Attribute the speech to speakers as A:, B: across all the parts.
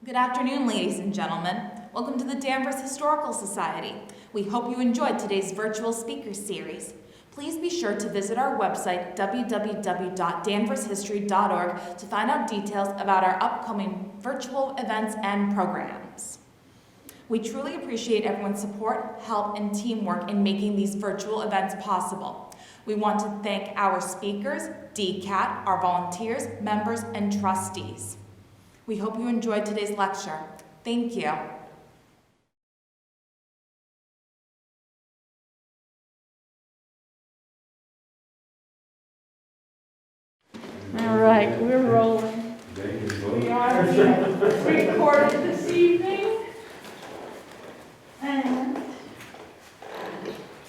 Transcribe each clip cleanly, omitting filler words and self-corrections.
A: Good afternoon, ladies and gentlemen. Welcome to the Danvers Historical Society. We hope you enjoyed today's virtual speaker series. Please be sure to visit our website, www.danvershistory.org, to find out details about our upcoming virtual events and programs. We truly appreciate everyone's support, help, and teamwork in making these virtual events possible. We want to thank our speakers, DCAT, our volunteers, members, and trustees. We hope you enjoyed today's lecture. Thank you.
B: All right, we're rolling. We are being recorded this evening. And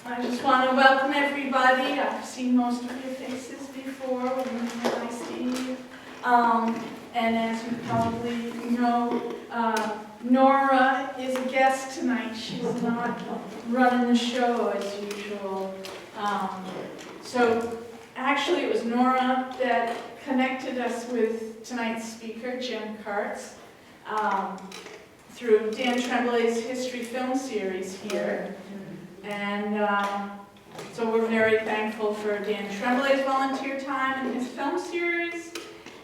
B: I just want to welcome everybody. I've seen most of your faces before. Nice to meet you. And as you probably know, Nora is a guest tonight. She's not running the show as usual. So actually it was Nora that connected us with tonight's speaker, Jim Kurtz, through Dan Tremblay's History Film Series here. And so we're very thankful for Dan Tremblay's volunteer time in his film series,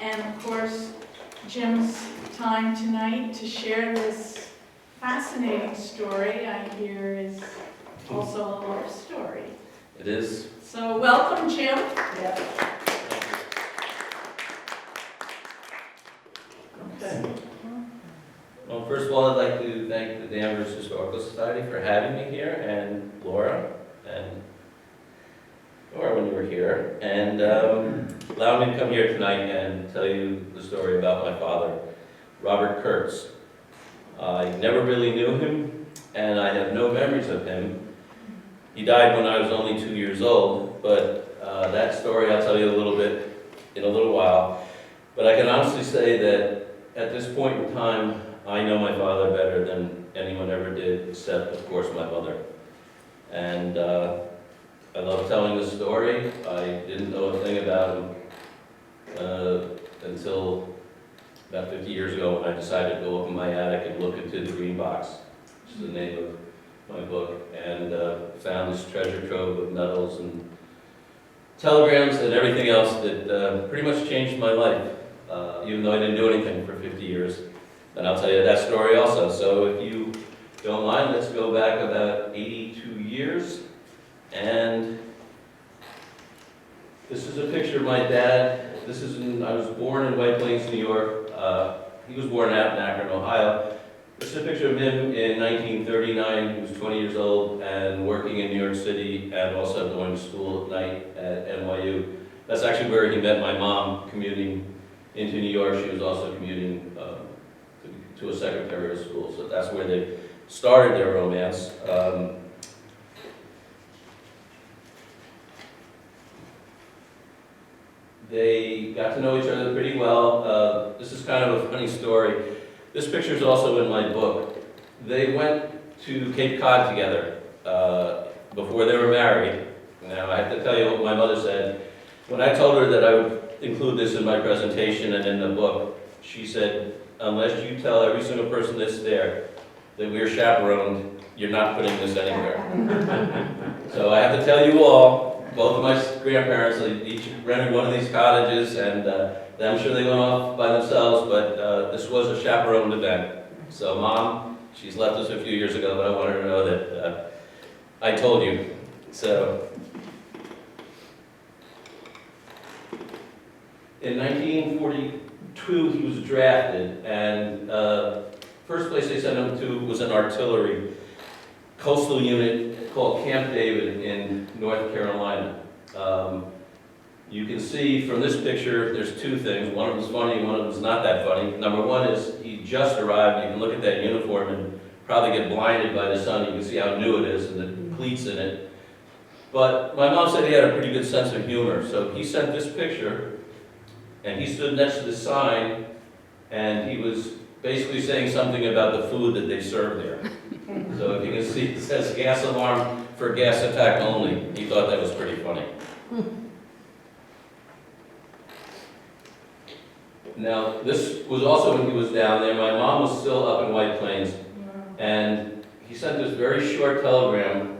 B: and of course Jim's time tonight to share this fascinating story I hear is also a love story.
C: It is.
B: So welcome, Jim.
C: Yeah. Okay. Well, first of all, I'd like to thank the Danvers Historical Society for having me here, and Laura when you were here, and allowing me to come here tonight and tell you the story about my father, Robert Kurtz. I never really knew him, and I have no memories of him. He died when I was only 2 years old, but that story I'll tell you a little bit in a little while. But I can honestly say that at this point in time, I know my father better than anyone ever did, except, of course, my mother. And I love telling the story. I didn't know a thing about him until about 50 years ago when I decided to go up in my attic and look into the Green Box, which is the name of my book, and found this treasure trove of medals and telegrams and everything else that pretty much changed my life, even though I didn't do anything for 50 years. And I'll tell you that story also. So if you don't mind, let's go back about 82 years. And this is a picture of my dad. I was born in White Plains, New York. He was born out in Akron, Ohio. This is a picture of him in 1939. He was 20 years old and working in New York City and also going to school at night at NYU. That's actually where he met my mom, commuting into New York. She was also commuting to a secretarial school. So that's where they started their romance. They got to know each other pretty well. This is kind of a funny story. This picture is also in my book. They went to Cape Cod together before they were married. Now, I have to tell you what my mother said. When I told her that I would include this in my presentation and in the book, she said, unless you tell every single person that's there that we're chaperoned, you're not putting this anywhere. So I have to tell you all, both of my grandparents, they each rented one of these cottages, and I'm sure they went off by themselves, but this was a chaperoned event. So Mom, she's left us a few years ago, but I want her to know that I told you. So in 1942, he was drafted, and first place they sent him to was an artillery coastal unit called Camp David in North Carolina. You can see from this picture, there's two things. One of them's funny, one of them's not that funny. Number one is he just arrived. You can look at that uniform and probably get blinded by the sun. You can see how new it is and the cleats in it. But my mom said he had a pretty good sense of humor. So he sent this picture, and he stood next to the sign, and he was basically saying something about the food that they served there. So if you can see, it says gas alarm for gas attack only. He thought that was pretty funny. Now, this was also when he was down there. My mom was still up in White Plains, and he sent this very short telegram.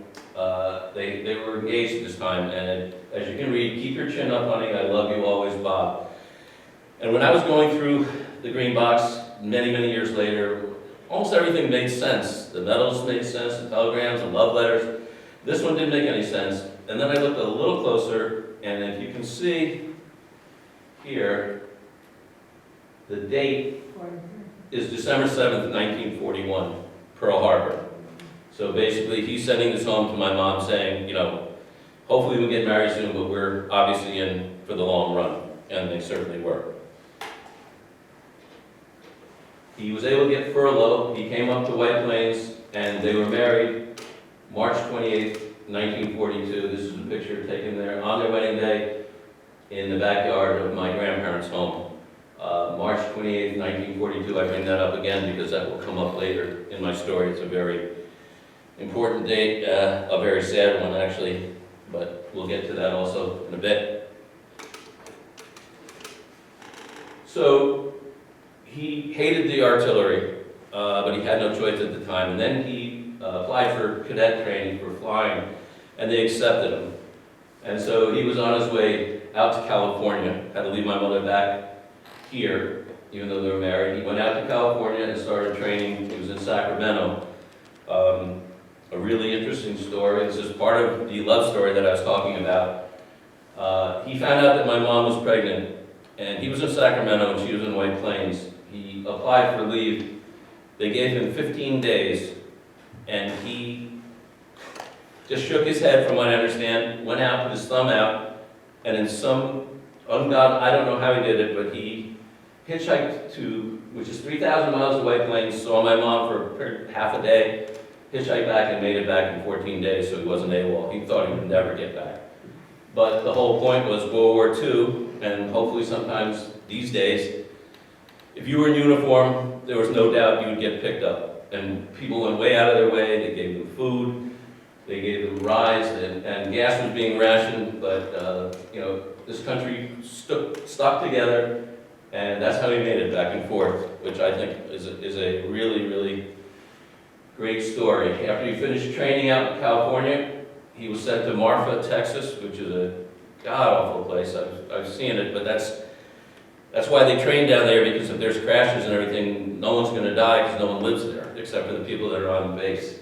C: They were engaged at this time, and as you can read, "Keep your chin up, honey, I love you always, Bob." And when I was going through the green box many, many years later, almost everything made sense. The medals made sense, the telegrams, the love letters. This one didn't make any sense. And then I looked a little closer, and if you can see here, the date is December 7th, 1941, Pearl Harbor. So basically, he's sending this home to my mom saying, you know, hopefully we'll get married soon, but we're obviously in for the long run. And they certainly were. He was able to get furlough. He came up to White Plains, and they were married March 28th, 1942. This is a picture taken there on their wedding day in the backyard of my grandparents' home. March 28th, 1942. I bring that up again because that will come up later in my story. It's a very important date, a very sad one actually, but we'll get to that also in a bit. So he hated the artillery, but he had no choice at the time. And then he applied for cadet training for flying, and they accepted him. And so he was on his way out to California. Had to leave my mother back here, even though they were married. He went out to California and started training. He was in Sacramento. A really interesting story. This is part of the love story that I was talking about. He found out that my mom was pregnant, and he was in Sacramento and she was in White Plains. He applied for leave. They gave him 15 days, and he just shook his head, from what I understand, went out, put his thumb out, and in some ungodly, I don't know how he did it, but he hitchhiked to, which is 3,000 miles to White Plains, saw my mom for half a day, hitchhiked back and made it back in 14 days, so he wasn't AWOL. He thought he would never get back. But the whole point was World War II, and hopefully sometimes these days, if you were in uniform, there was no doubt you would get picked up. And people went way out of their way. They gave them food, they gave them rides, and gas was being rationed, but you know, this country stuck together, and that's how he made it back and forth, which I think is a really, really great story. After he finished training out in California, he was sent to Marfa, Texas, which is a god-awful place. I've seen it, but that's why they train down there, because if there's crashes and everything, no one's going to die because no one lives there, except for the people that are on the base.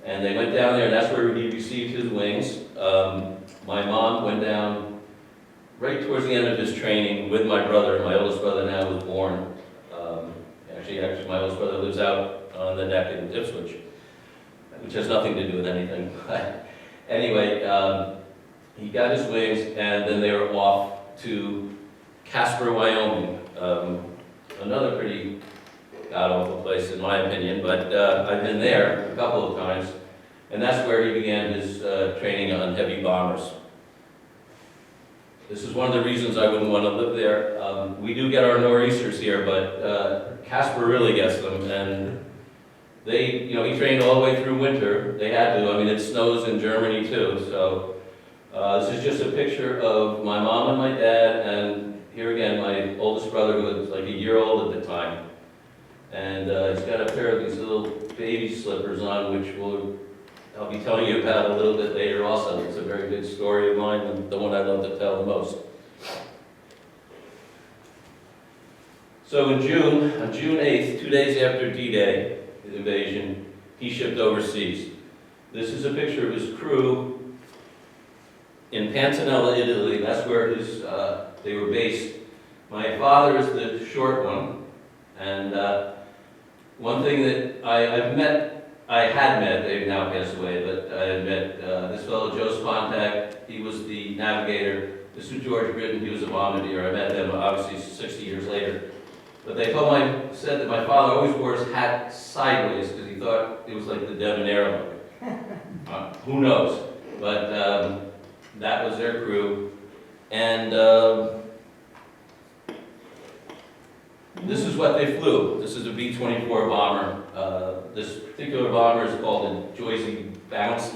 C: And they went down there, and that's where he received his wings. My mom went down right towards the end of his training with my brother. My oldest brother now was born. Actually, my oldest brother lives out on the neck in Ipswich, which has nothing to do with anything. Anyway, he got his wings, and then they were off to Casper, Wyoming. Another pretty god-awful place in my opinion, but I've been there a couple of times, and that's where he began his training on heavy bombers. This is one of the reasons I wouldn't want to live there. We do get our nor'easters here, but Casper really gets them, and they, you know, he trained all the way through winter. They had to. I mean, it snows in Germany too, so this is just a picture of my mom and my dad, and here again, my oldest brother, who was like a year old at the time. And he's got a pair of these little baby slippers on, which I'll be telling you about a little bit later also. It's a very good story of mine, and the one I love to tell the most. So on June 8th, 2 days after D-Day, the invasion, he shipped overseas. This is a picture of his crew in Pantanella, Italy. That's where they were based. My father is the short one, and one thing that I had met, they've now passed away, but I had met this fellow, Joe Spontak. He was the navigator. This was George Britton. He was a bombardier. I met him, obviously, 60 years later. But they said that my father always wore his hat sideways because he thought it was like the debonair look. Who knows? But that was their crew. And this is what they flew. This is a B24 bomber. This particular bomber is called the Joycey Bounce.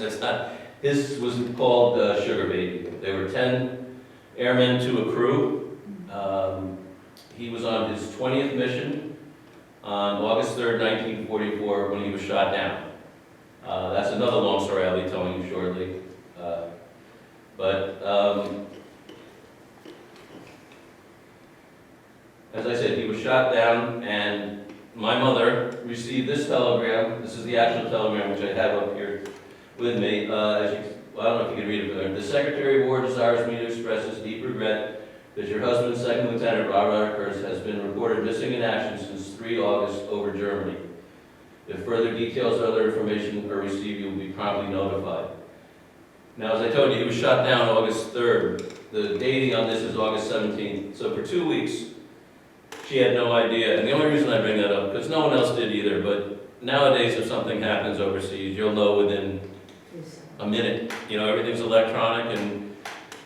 C: His was called Sugar Baby. There were 10 airmen to a crew. he was on his 20th mission on August 3rd, 1944, when he was shot down. That's another long story I'll be telling you shortly. As I said, he was shot down, and my mother received this telegram. This is the actual telegram, which I have up here with me. I don't know if you can read it, but the Secretary of War desires me to express his deep regret that your husband, Second Lieutenant Robert Kurtz, has been reported missing in action since 3 August over Germany. If further details or other information are received, you will be promptly notified. Now, as I told you, he was shot down August 3rd. The dating on this is August 17th. So for 2 weeks, she had no idea. And the only reason I bring that up, because no one else did either, but nowadays if something happens overseas, you'll know within a minute. You know, everything's electronic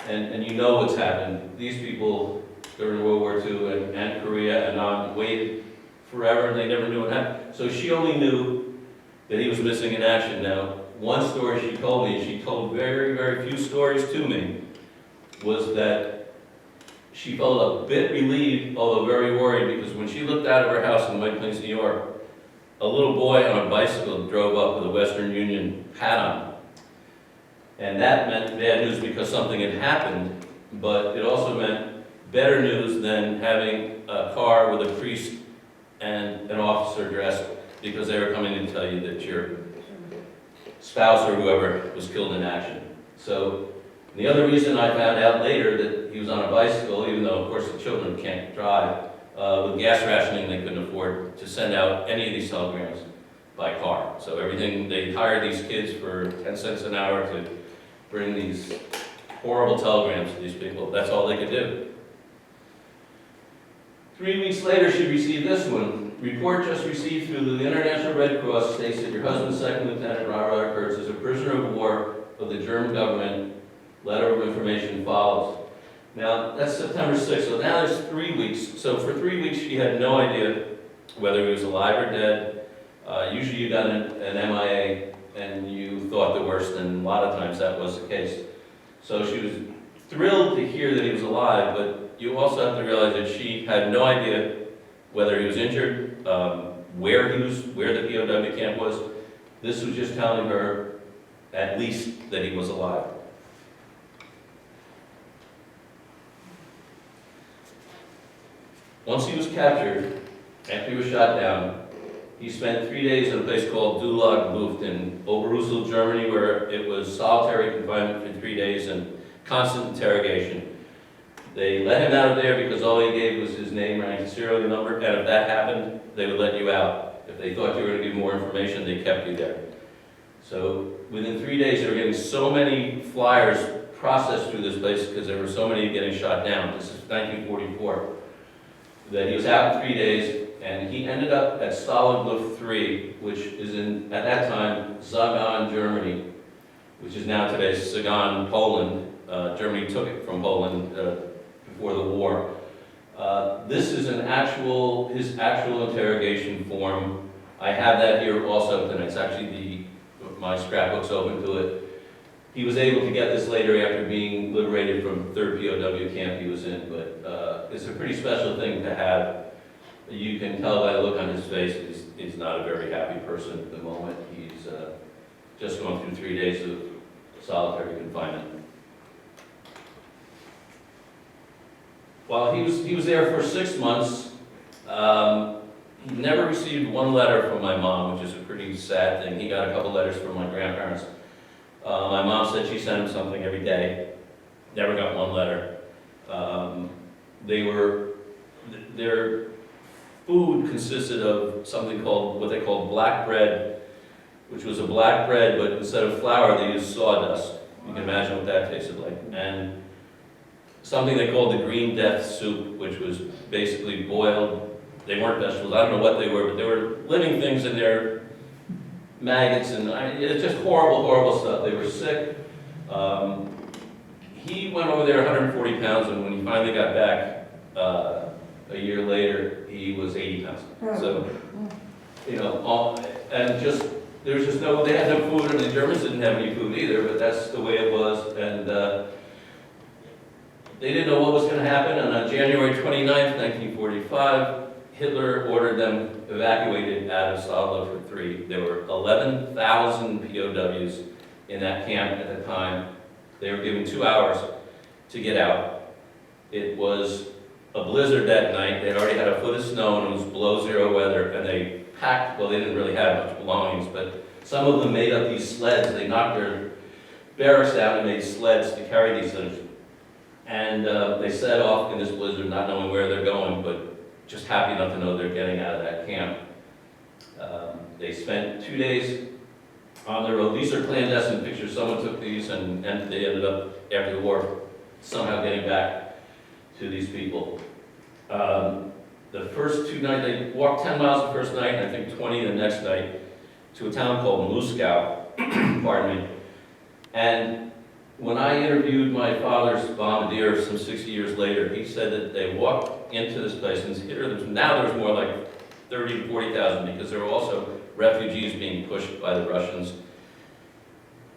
C: and you know what's happened. These people during World War II and Korea and on waited forever and they never knew what happened. So she only knew that he was missing in action. Now, one story she told me, she told very, very few stories to me, was that she felt a bit relieved, although very worried, because when she looked out of her house in White Plains, New York, a little boy on a bicycle drove up with a Western Union hat on. And that meant bad news because something had happened, but it also meant better news than having a car with a priest and an officer dressed, because they were coming to tell you that your spouse or whoever was killed in action. So the other reason I found out later that he was on a bicycle, even though of course the children can't drive, with gas rationing they couldn't afford to send out any of these telegrams by car. So everything, they hired these kids for 10 cents an hour to bring these horrible telegrams to these people. That's all they could do. 3 weeks later, she received this one. Report just received through the International Red Cross states that your husband, Second Lieutenant Robert Kurtz, is a prisoner of war of the German government. Letter of information follows. Now, that's September 6th, so now there's 3 weeks. So for 3 weeks, she had no idea whether he was alive or dead. Usually you got an MIA and you thought the worst, and a lot of times that was the case. So she was thrilled to hear that he was alive, but you also have to realize that she had no idea whether he was injured, where the POW camp was. This was just telling her at least that he was alive. Once he was captured, after he was shot down, he spent 3 days in a place called Dulag Luft in Oberger, Germany, where it was solitary confinement for 3 days and constant interrogation. They let him out of there because all he gave was his name, rank, and serial number, and if that happened, they would let you out. If they thought you were going to give more information, they kept you there. So within 3 days, they were getting so many flyers processed through this place because there were so many getting shot down. This is 1944. That he was out in 3 days, and he ended up at Stalag Luft 3, which is in, at that time, Sagan, Germany, which is now today Sagan, Poland. Germany took it from Poland before the war. This is his actual interrogation form. I have that here also tonight. It's actually my scrapbook's open to it. He was able to get this later after being liberated from 3rd POW camp he was in, but it's a pretty special thing to have. You can tell by the look on his face he's not a very happy person at the moment. He's just gone through 3 days of solitary confinement. While he was there for 6 months, he never received one letter from my mom, which is a pretty sad thing. He got a couple letters from my grandparents. My mom said she sent him something every day. Never got one letter. Their food consisted of something called, what they called black bread, which was a black bread, but instead of flour, they used sawdust. You can imagine what that tasted like. And something they called the green death soup, which was basically boiled. They weren't vegetables. I don't know what they were, but they were living things in there. Maggots, and it's just horrible, horrible stuff. They were sick. He went over there 140 pounds, and when he finally got back a year later, he was 80 pounds. So, you know, and just, there was just no, they had no food, and the Germans didn't have any food either, but that's the way it was. And they didn't know what was going to happen, and on January 29th, 1945, Hitler ordered them evacuated out of Sodlo for 3. There were 11,000 POWs in that camp at the time. They were given 2 hours to get out. It was a blizzard that night. They had already had a foot of snow, and it was below 0 weather, and they packed, well, they didn't really have much belongings, but some of them made up these sleds. They knocked their barracks down and made sleds to carry these things. And they set off in this blizzard, not knowing where they're going, but just happy enough to know they're getting out of that camp. They spent 2 days on the road. These are clandestine pictures. Someone took these, and they ended up, after the war, somehow getting back to these people. The first 2 nights, they walked 10 miles the first night, and I think 20 the next night, to a town called Muskow, pardon me. And when I interviewed my father's bombardier some 60 years later, he said that they walked into this place, and now there's more like 30 to 40,000, because there were also refugees being pushed by the Russians.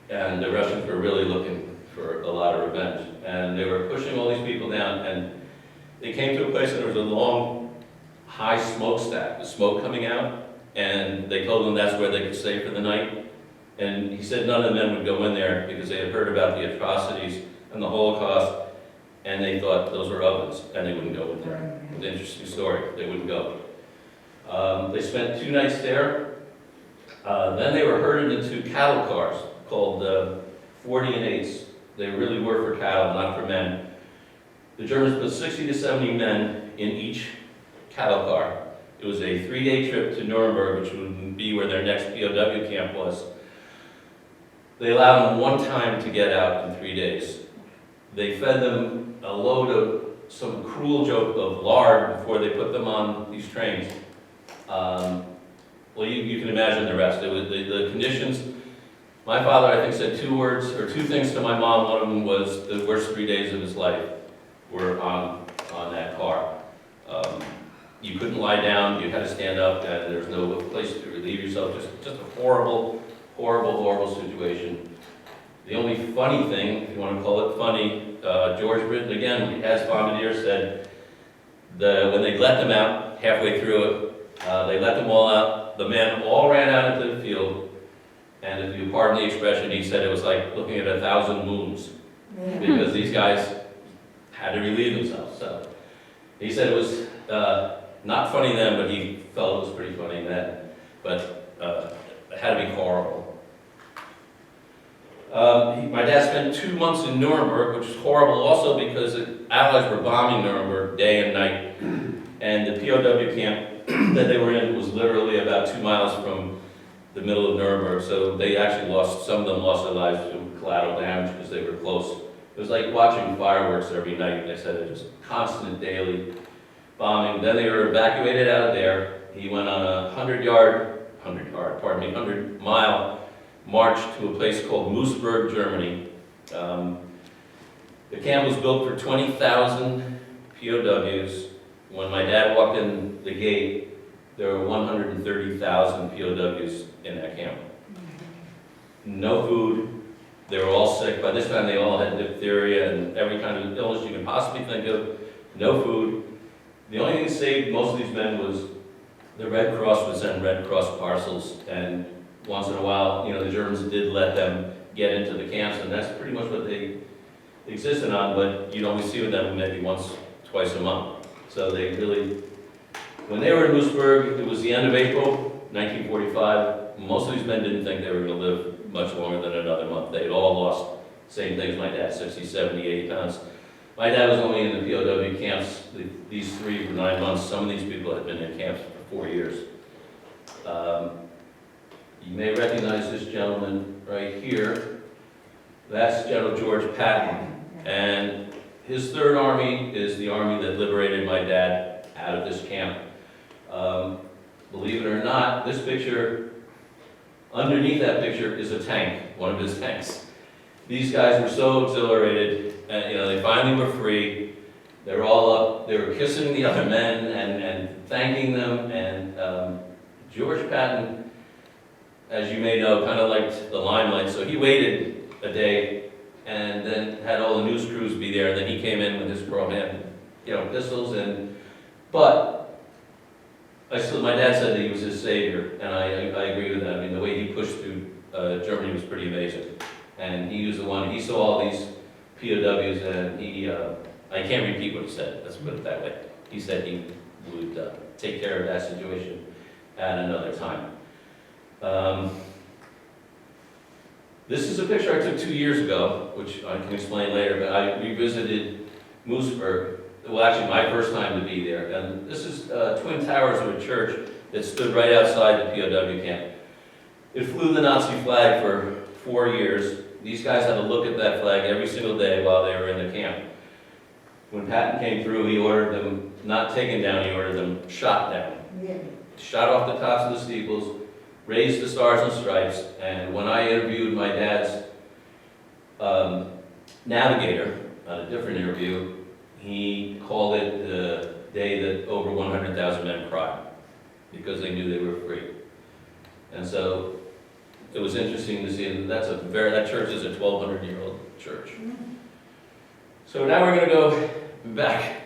C: And the Russians were really looking for a lot of revenge. And they were pushing all these people down, and they came to a place, and there was a long, high smokestack, with smoke coming out, and they told them that's where they could stay for the night. And he said none of the men would go in there because they had heard about the atrocities and the Holocaust, and they thought those were ovens, and they wouldn't go in there. It's an interesting story. They wouldn't go. They spent 2 nights there. Then they were herded into cattle cars called 40 and 8s. They really were for cattle, not for men. The Germans put 60 to 70 men in each cattle car. It was a 3-day trip to Nuremberg, which would be where their next POW camp was. They allowed them 1 time to get out in 3 days. They fed them a load of some cruel joke of lard before they put them on these trains. Well, you can imagine the rest. It was the conditions. My father, I think, said 2 words or 2 things to my mom. One of them was the worst 3 days of his life were on that car. You couldn't lie down. You had to stand up, and there was no place to relieve yourself. Just a horrible, horrible, horrible situation. The only funny thing, if you want to call it funny, George Britton, again, as bombardier, said when they let them out halfway through it, they let them all out. The men all ran out into the field, and if you pardon the expression, he said it was like looking at 1,000 moons, because these guys had to relieve themselves. So he said it was not funny then, but he felt it was pretty funny then. But it had to be horrible. My dad spent 2 months in Nuremberg, which was horrible also because the Allies were bombing Nuremberg day and night. And the POW camp that they were in was literally about 2 miles from the middle of Nuremberg. So they actually some of them lost their lives to collateral damage because they were close. It was like watching fireworks every night. They said it was constant daily bombing. Then they were evacuated out of there. He went on a 100-mile march to a place called Moosburg, Germany. The camp was built for 20,000 POWs. When my dad walked in the gate, there were 130,000 POWs in that camp. No food. They were all sick. By this time, they all had diphtheria and every kind of illness you can possibly think of. No food. The only thing that saved most of these men was the Red Cross would send Red Cross parcels, and once in a while, the Germans did let them get into the camps, and that's pretty much what they existed on, but you'd only see them maybe once, twice a month. So they really, when they were in Moosburg, it was the end of April, 1945. Most of these men didn't think they were going to live much longer than another month. They had all lost, same thing as my dad, 60, 70, 80 pounds. My dad was only in the POW camps, these 3 for 9 months. Some of these people had been in camps for 4 years. You may recognize this gentleman right here. That's General George Patton. And his 3rd Army is the army that liberated my dad out of this camp. Believe it or not, this picture, underneath that picture is a tank, one of his tanks. These guys were so exhilarated, and they finally were free. They were all up, they were kissing the other men and thanking them, and George Patton, as you may know, kind of liked the limelight, so he waited a day and then had all the news crews be there, and then he came in with his Pearl Hand, pistols, but my dad said that he was his savior, and I agree with that. I mean, the way he pushed through Germany was pretty amazing. And he was the one, he saw all these POWs, and I can't repeat what he said, let's put it that way. He said he would take care of that situation at another time. This is a picture I took 2 years ago, which I can explain later, but I revisited Mooseburg. Well, actually, my first time to be there. And this is twin towers of a church that stood right outside the POW camp. It flew the Nazi flag for 4 years. These guys had to look at that flag every single day while they were in the camp. When Patton came through, he ordered them not taken down, he ordered them shot down.
D: Yeah.
C: Shot off the tops of the steeples, raised the stars and stripes, and when I interviewed my dad's navigator on a different interview, he called it the day that over 100,000 men cried, because they knew they were free. And so it was interesting to see that that church is a 1,200-year-old church. So now we're going to go back,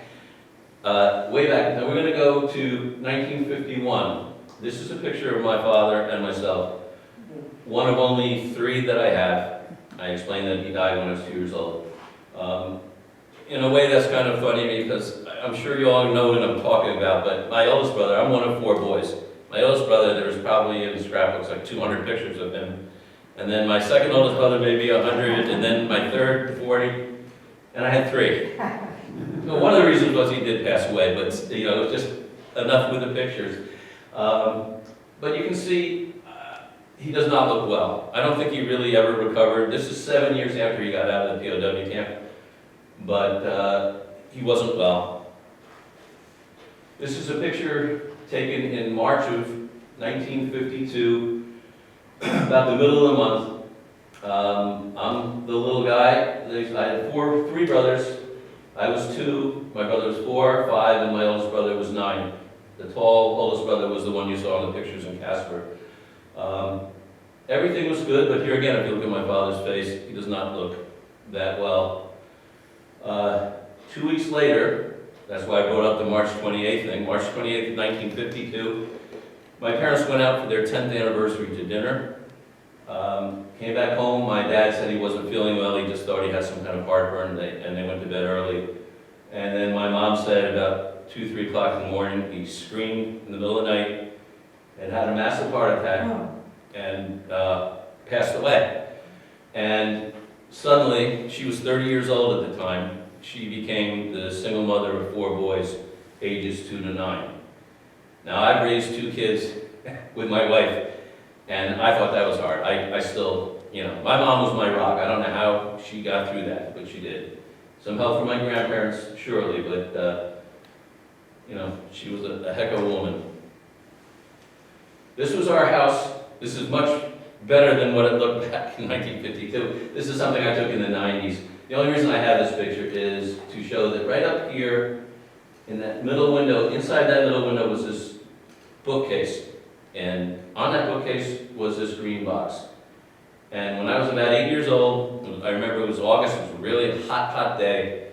C: way back. Now we're going to go to 1951. This is a picture of my father and myself. One of only 3 that I have. I explained that he died when I was 2 years old. In a way that's kind of funny because I'm sure you all know what I'm talking about, but my oldest brother, I'm one of 4 boys. My oldest brother, there was probably in the scrapbooks like 200 pictures of him. And then my second oldest brother, maybe 100, and then my third, 40, and I had 3. So one of the reasons was he did pass away, but it was just enough with the pictures. But you can see he does not look well. I don't think he really ever recovered. This is 7 years after he got out of the POW camp, but he wasn't well. This is a picture taken in March of 1952, about the middle of the month. I'm the little guy. I had 3 brothers. I was 2, my brother was 4, 5, and my oldest brother was 9. The tall oldest brother was the one you saw in the pictures in Casper. Everything was good, but here again, if you look at my father's face, he does not look that well. 2 weeks later, that's why I brought up the March 28th thing, March 28th, 1952, my parents went out for their 10th anniversary to dinner. Came back home, my dad said he wasn't feeling well, he just thought he had some kind of heartburn, and they went to bed early. And then my mom said about 2, 3 o'clock in the morning, he screamed in the middle of the night and had a massive heart attack and passed away. And suddenly, she was 30 years old at the time, she became the single mother of 4 boys, ages 2 to 9. Now, I've raised 2 kids with my wife, and I thought that was hard. I still, my mom was my rock. I don't know how she got through that, but she did. Some help from my grandparents, surely, but, she was a heck of a woman. This was our house. This is much better than what it looked back in 1952. This is something I took in the 90s. The only reason I have this picture is to show that right up here in that middle window, inside that little window was this bookcase. And on that bookcase was this green box. And when I was about 8 years old, I remember it was August, it was a really hot, hot day.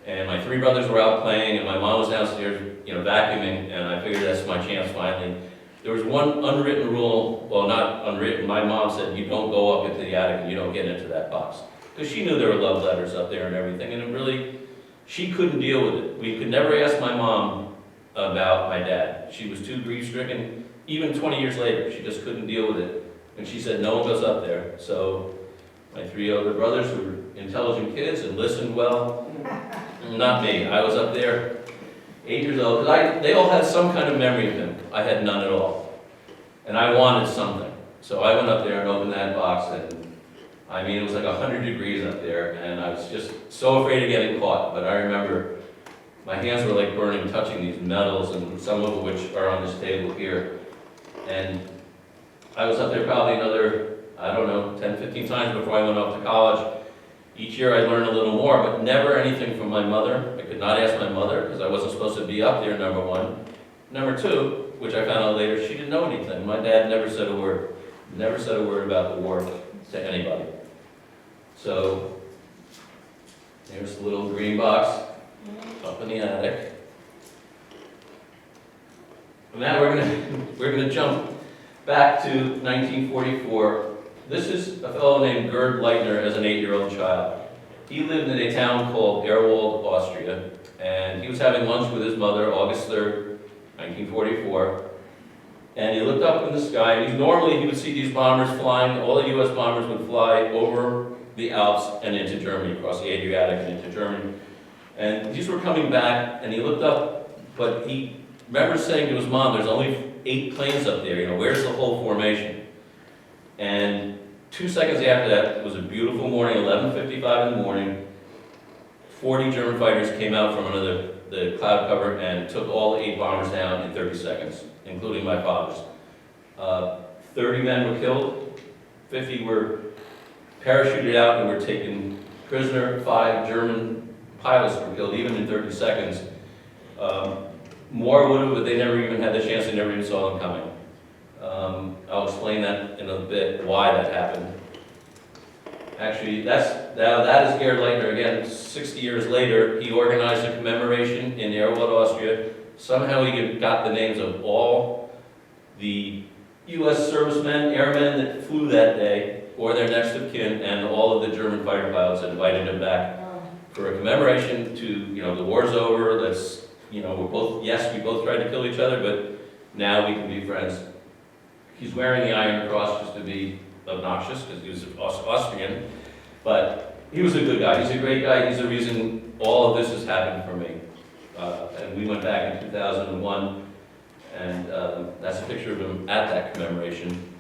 C: And my 3 brothers were out playing, and my mom was downstairs, vacuuming, and I figured that's my chance finally. There was one unwritten rule, well, not unwritten, my mom said you don't go up into the attic and you don't get into that box. Because she knew there were love letters up there and everything, and it really, she couldn't deal with it. We could never ask my mom about my dad. She was too grief-stricken. Even 20 years later, she just couldn't deal with it. And she said, no one goes up there. So my 3 older brothers who were intelligent kids and listened well, not me. I was up there 8 years old, because they all had some kind of memory of him. I had none at all. And I wanted something. So I went up there and opened that box, and it was like 100 degrees up there, and I was just so afraid of getting caught. But I remember my hands were like burning, touching these metals, and some of which are on this table here. And I was up there probably another, 10, 15 times before I went off to college. Each year I learned a little more, but never anything from my mother. I could not ask my mother because I wasn't supposed to be up there, number 1. Number 2, which I found out later, she didn't know anything. My dad never said a word. Never said a word about the war to anybody. So There's the little green box up in the attic. And now we're gonna jump back to 1944. This is a fellow named Gerd Leitner as an 8-year-old child. He lived in a town called Erwald, Austria, and he was having lunch with his mother August 3rd, 1944. And he looked up in the sky, and normally he would see these bombers flying, all the US bombers would fly over the Alps and into Germany, across the Adriatic and into Germany. And these were coming back, and he looked up, but he remembers saying to his mom, there's only 8 planes up there, where's the whole formation? And 2 seconds after that, it was a beautiful morning, 11:55 in the morning, 40 German fighters came out from under the cloud cover and took all 8 bombers down in 30 seconds, including my father's. 30 men were killed, 50 were parachuted out and were taken prisoner. 5 German pilots were killed, even in 30 seconds. More would have, but they never even had the chance, they never even saw them coming. I'll explain that in a bit, why that happened. Actually, that is Gerd Leitner again. 60 years later, he organized a commemoration in Erwald, Austria. Somehow he got the names of all the U.S. servicemen, airmen that flew that day, or their next of kin, and all of the German fighter pilots, and invited them back for a commemoration to, the war's over, let's, we both tried to kill each other, but now we can be friends. He's wearing the Iron Cross just to be obnoxious, because he was Austrian, but he was a good guy. He's a great guy. He's the reason all of this has happened for me. And we went back in 2001, and that's a picture of him at that commemoration.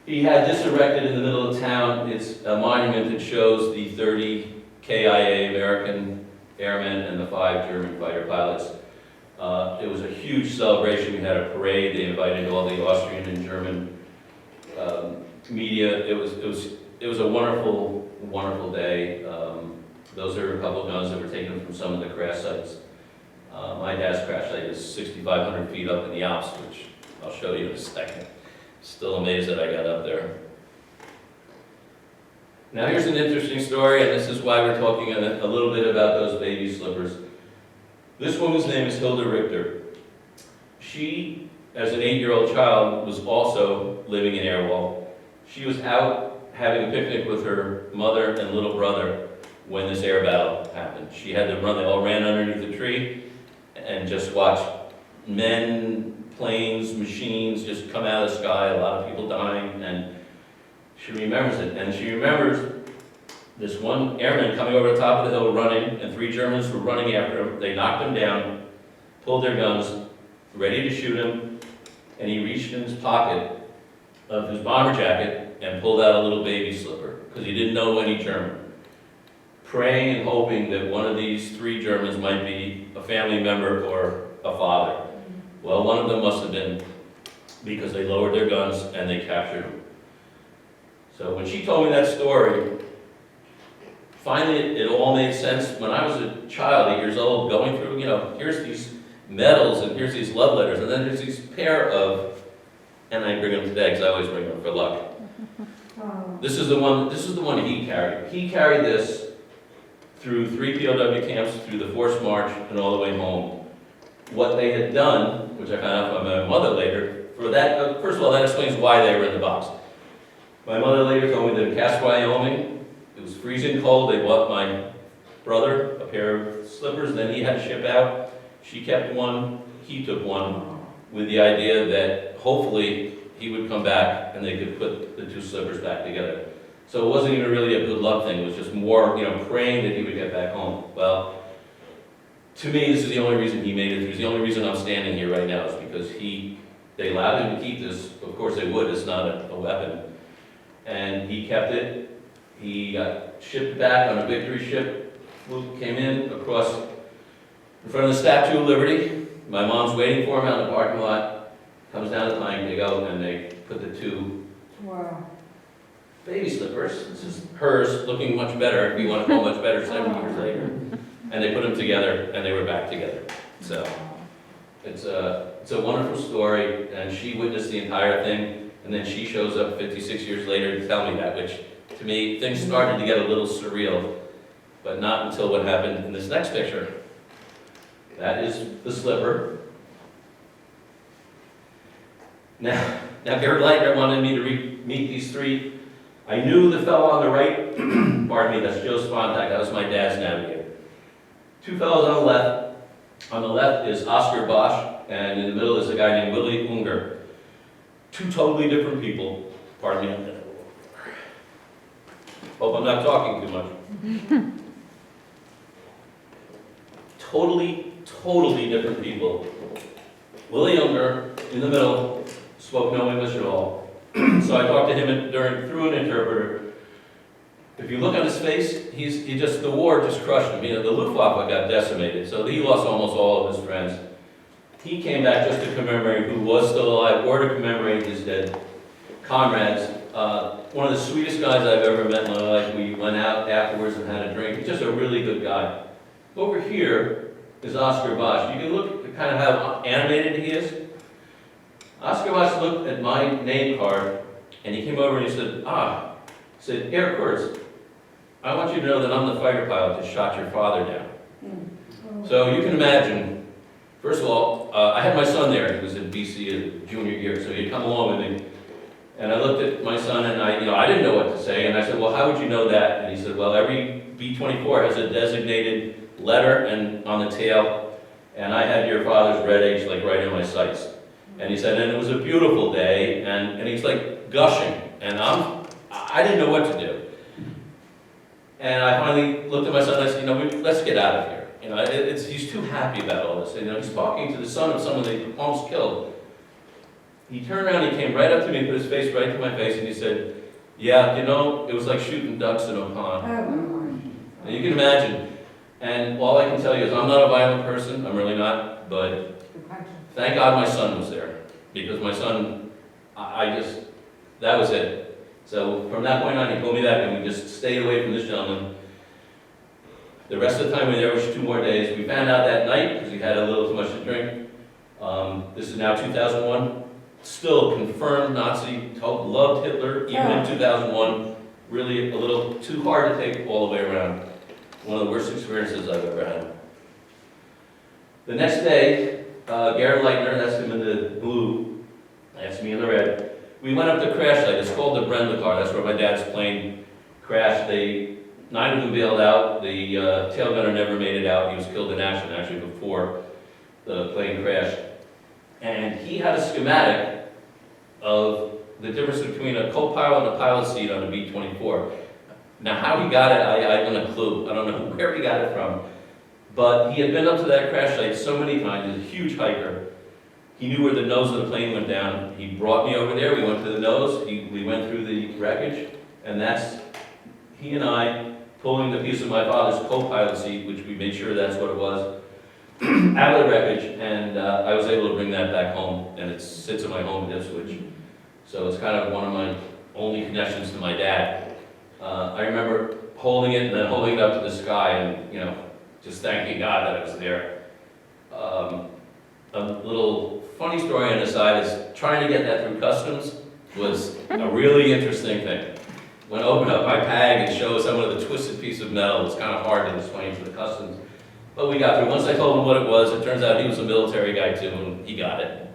C: He had this erected in the middle of town. It's a monument that shows the 30 KIA American airmen and the 5 German fighter pilots. It was a huge celebration. We had a parade. They invited all the Austrian and German media. It was a wonderful, wonderful day. Those are a couple of guns that were taken from some of the crash sites. My dad's crash site is 6,500 feet up in the Alps, which I'll show you in a second. Still amazed that I got up there. Now here's an interesting story, and this is why we're talking a little bit about those baby slippers. This woman's name is Hilda Richter. She, as an 8-year-old child, was also living in Erwald. She was out having a picnic with her mother and little brother when this air battle happened. She had them run, they all ran underneath the tree and just watched men, planes, machines just come out of the sky, a lot of people dying, and she remembers it. And she remembers this one airman coming over the top of the hill running, and 3 Germans were running after him. They knocked him down, pulled their guns, ready to shoot him, and he reached in his pocket of his bomber jacket and pulled out a little baby slipper, because he didn't know any German, praying and hoping that one of these 3 Germans might be a family member or a father. Well, one of them must have been, because they lowered their guns and they captured him. So when she told me that story, finally it all made sense. When I was a child, 8 years old, going through, here's these medals and here's these love letters, and then there's these pair of, and I bring them today because I always bring them for luck. This is the one he carried. He carried this through 3 POW camps, through the forced march, and all the way home. What they had done, which I found out from my mother later, for that, first of all, that explains why they were in the box. My mother later told me that in Casper, Wyoming, it was freezing cold. They bought my brother a pair of slippers, then he had to ship out. She kept one, he took one, with the idea that hopefully he would come back and they could put the 2 slippers back together. So it wasn't even really a good luck thing. It was just more, praying that he would get back home. Well, to me, this is the only reason he made it. It's the only reason I'm standing here right now is because they allowed him to keep this. Of course they would. It's not a weapon. And he kept it. He got shipped back on a victory ship. Came in across in front of the Statue of Liberty. My mom's waiting for him out in the parking lot. Comes down the plank. They go and they put the 2 baby slippers. This is hers, looking much better. If you want to call much better, 70 years later. And they put them together, and they were back together. So it's a wonderful story, and she witnessed the entire thing, and then she shows up 56 years later to tell me that, which to me, things started to get a little surreal. but not until what happened in this next picture. That is the slipper. Now Gary Leitner wanted me to meet these three. I knew the fellow on the right, pardon me, that's Joe Spontak, that was my dad's navigator. Two fellows on the left. On the left is Oscar Bosch, and in the middle is a guy named Willie Unger. Two totally different people. Pardon me. Hope I'm not talking too much. Totally different people. Willie Unger, in the middle, spoke no English at all. So I talked to him through an interpreter. If you look at his face, the war just crushed him. You know, the Luftwaffe got decimated, so he lost almost all of his friends. He came back just to commemorate who was still alive, or to commemorate his dead comrades. One of the sweetest guys I've ever met in my life. We went out afterwards and had a drink. He's just a really good guy. Over here is Oscar Bosch. You can look at kind of how animated he is. Oscar Bosch looked at my name card, and he came over and he said, Air Kurtz, I want you to know that I'm the fighter pilot that shot your father down. So you can imagine, first of all, I had my son there. He was in BC junior year, so he'd come along with me. And I looked at my son, and I didn't know what to say. And I said, well, how would you know that? And he said, well, every B24 has a designated letter and on the tail, and I had your father's red H like right in my sights. And he said, and it was a beautiful day, and he's like gushing, and I didn't know what to do. And I finally looked at my son and I said, let's get out of here. He's too happy about all this. He's talking to the son of someone they almost killed. He turned around, he came right up to me, put his face right to my face, and he said, yeah, it was like shooting ducks in a pond. And you can imagine. And all I can tell you is I'm not a violent person, I'm really not, but thank God my son was there. Because my son, that was it. So from that point on, he pulled me back and we just stayed away from this gentleman. The rest of the time we were there was 2 more days. We found out that night, because he had a little too much to drink. This is now 2001. Still confirmed Nazi, loved Hitler, even in 2001. Really a little too hard to take all the way around. One of the worst experiences I've ever had. The next day, Gary Leitner, that's him in the blue, that's me in the red. We went up the crash site. It's called the Brenda car. That's where my dad's plane crashed. 9 of them bailed out. The tail gunner never made it out. He was killed in action actually before the plane crashed. And he had a schematic of the difference between a co-pilot and a pilot seat on a B-24. Now how he got it, I haven't a clue. I don't know where he got it from. But he had been up to that crash site so many times. He's a huge hiker. He knew where the nose of the plane went down. He brought me over there. We went to the nose. We went through the wreckage. And that's he and I pulling the piece of my father's co-pilot seat, which we made sure that's what it was, out of the wreckage. And I was able to bring that back home. And it sits in my home in Ipswich. So it's kind of one of my only connections to my dad. I remember holding it and then holding it up to the sky and, just thanking God that I was there. A little funny story on the side is trying to get that through customs was a really interesting thing. When I opened up my bag and showed someone the twisted piece of metal, it's kind of hard to explain to the customs. But we got through. Once I told him what it was, it turns out he was a military guy too, and he got it.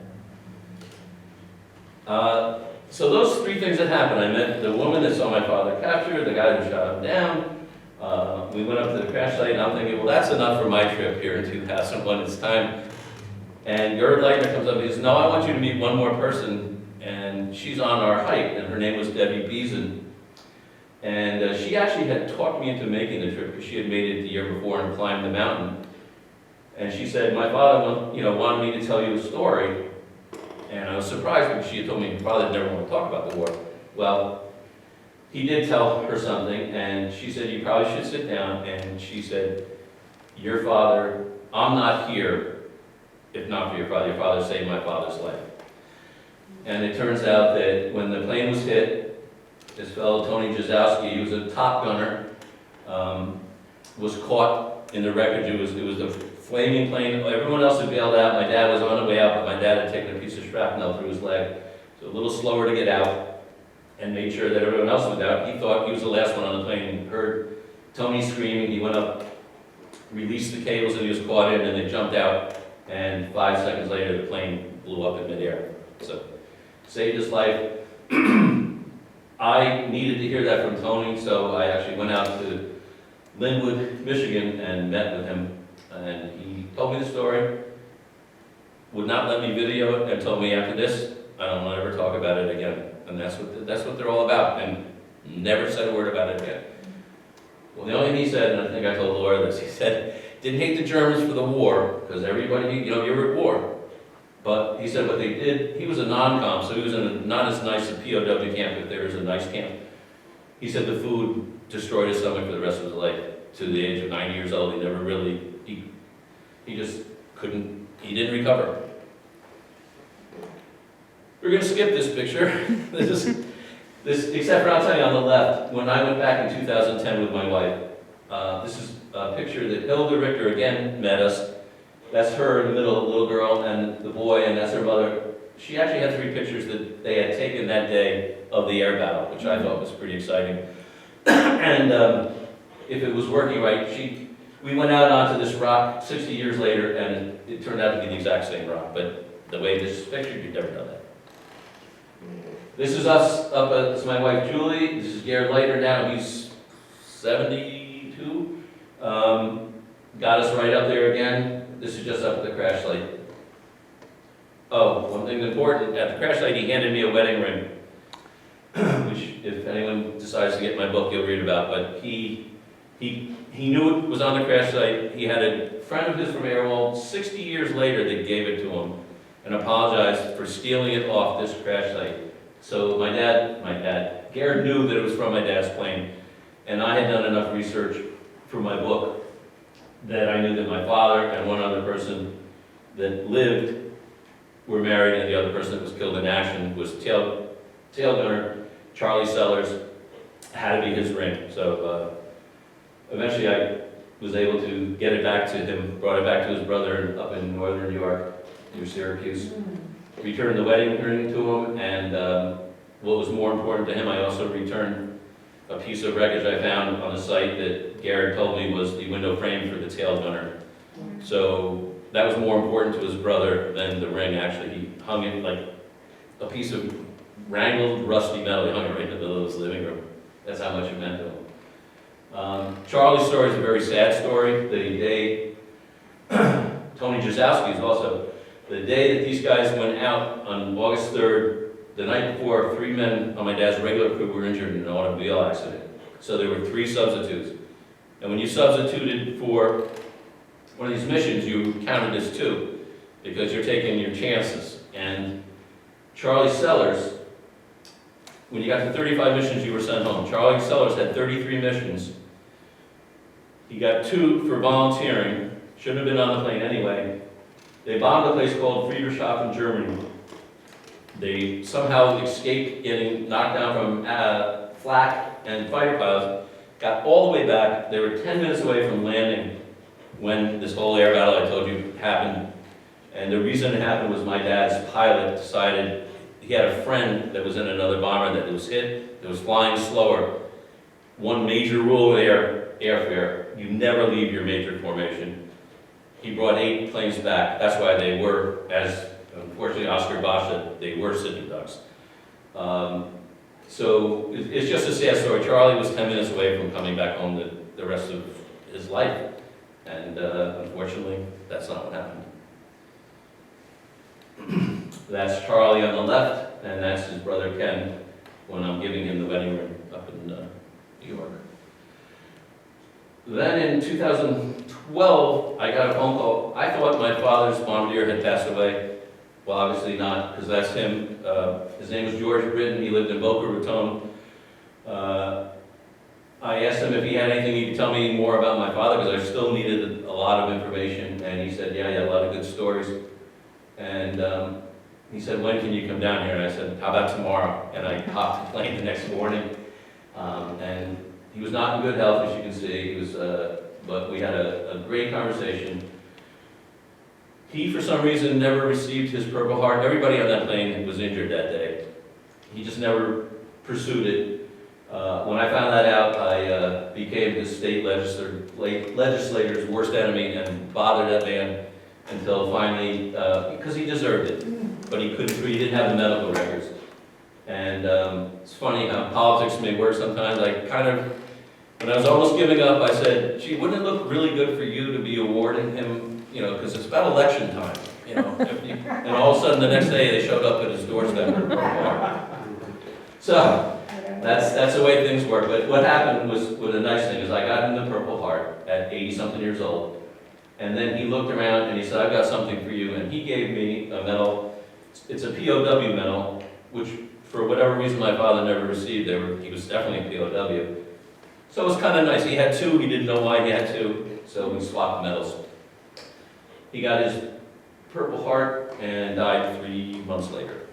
C: So those 3 things that happened. I met the woman that saw my father captured, the guy who shot him down. We went up to the crash site, and I'm thinking, well, that's enough for my trip here in 2001. It's time. And Gerd Leitner comes up and he says, no, I want you to meet one more person, and she's on our hike, and her name was Debbie Beeson. And she actually had talked me into making the trip, because she had made it the year before and climbed the mountain. And she said, my father wanted me to tell you a story. And I was surprised because she had told me my father never wanted to talk about the war. Well, he did tell her something, and she said, you probably should sit down. And she said, your father, I'm not here if not for your father saved my father's life. And it turns out that when the plane was hit, this fellow, Tony Jazowski, he was a top gunner, was caught in the wreckage. It was the flaming plane. Everyone else had bailed out. My dad was on the way out, but my dad had taken a piece of shrapnel through his leg. So a little slower to get out and made sure that everyone else was out. He thought he was the last one on the plane and heard Tony screaming, he went up, released the cables that he was caught in, and they jumped out, and 5 seconds later the plane blew up in midair. So, saved his life. I needed to hear that from Tony, so I actually went out to Linwood, Michigan, and met with him, and he told me the story, would not let me video it, and told me after this, I don't want to ever talk about it again. And that's what they're all about, and never said a word about it again. Well, the only thing he said, and I think I told Laura this, he said, didn't hate the Germans for the war, because everybody, you were at war. But he said what they did, he was a non-com, so he was in a not as nice a POW camp, if there was a nice camp. He said the food destroyed his stomach for the rest of his life. To the age of 90 years old, he never really, he just couldn't, he didn't recover. We're going to skip this picture. This, except for I'll tell you on the left, when I went back in 2010 with my wife, this is a picture that Hilda Richter again met us. That's her in the middle, the little girl, and the boy, and that's her mother. She actually had 3 pictures that they had taken that day of the air battle, which I thought was pretty exciting. And if it was working right, we went out onto this rock 60 years later, and it turned out to be the exact same rock. But the way this is pictured, you'd never know that. This is us up at, this is my wife Julie, this is Garrett Leiter now, he's 72. Got us right up there again. This is just up at the crash site. Oh, one thing important, at the crash site he handed me a wedding ring, which if anyone decides to get my book you'll read about, but he knew it was on the crash site. He had a friend of his from Airwall, 60 years later they gave it to him and apologized for stealing it off this crash site. So my dad, Garrett knew that it was from my dad's plane, and I had done enough research for my book that I knew that my father and one other person that lived were married, and the other person that was killed in action was tail gunner Charlie Sellers. Had to be his ring. So eventually I was able to get it back to him, brought it back to his brother up in northern New York, near Syracuse. Returned the wedding ring to him, and what was more important to him, I also returned a piece of wreckage I found on the site that Garrett told me was the window frame for the tail gunner. So that was more important to his brother than the ring. Actually, he hung it like a piece of wrangled, rusty metal. He hung it right in the middle of his living room. That's how much it meant to him. Charlie's story is a very sad story. The day, Tony Jasowski is also, the day that these guys went out on August 3rd, the night before, 3 men on my dad's regular crew were injured in an automobile accident. So there were 3 substitutes. And when you substituted for one of these missions, you counted as 2, because you're taking your chances. And Charlie Sellers, when you got to 35 missions, you were sent home. Charlie Sellers had 33 missions. He got 2 for volunteering, shouldn't have been on the plane anyway. They bombed a place called Friedrichshafen in Germany. They somehow escaped getting knocked down from flak and fighter pilots, got all the way back. They were 10 minutes away from landing when this whole air battle I told you happened. And the reason it happened was my dad's pilot decided, he had a friend that was in another bomber that was hit, that was flying slower. One major rule of airfare, you never leave your major formation. He brought 8 planes back. That's why they were, as unfortunately Oscar Bosch said, they were sitting ducks. So it's just a sad story. Charlie was 10 minutes away from coming back home the rest of his life. And unfortunately, that's not what happened. That's Charlie on the left, and that's his brother Ken when I'm giving him the wedding ring up in New York. Then in 2012, I got a phone call. I thought my father's bombardier had passed away. Well, obviously not, because that's him. His name was George Britton. He lived in Boca Raton. I asked him if he had anything he could tell me more about my father, because I still needed a lot of information. And he said, yeah, he had a lot of good stories. And he said, when can you come down here? And I said, how about tomorrow? And I hopped the plane the next morning. And he was not in good health, as you can see. He was, but we had a great conversation. He, for some reason, never received his Purple Heart. Everybody on that plane was injured that day. He just never pursued it. When I found that out, I became the state legislator's worst enemy and bothered that man until finally, because he deserved it, but he didn't have the medical records. And it's funny how politics may work sometimes. When I was almost giving up, I said, gee, wouldn't it look really good for you to be awarding him, because it's about election time, and all of a sudden the next day they showed up at his doorstep. So, that's the way things work. But what happened was the nice thing is I got him the Purple Heart at 80-something years old. And then he looked around and he said, I've got something for you. And he gave me a medal. It's a POW medal, which for whatever reason my father never received. He was definitely a POW. So it was kind of nice. He had two. He didn't know why he had two. So we swapped medals. He got his Purple Heart and died 3 months later.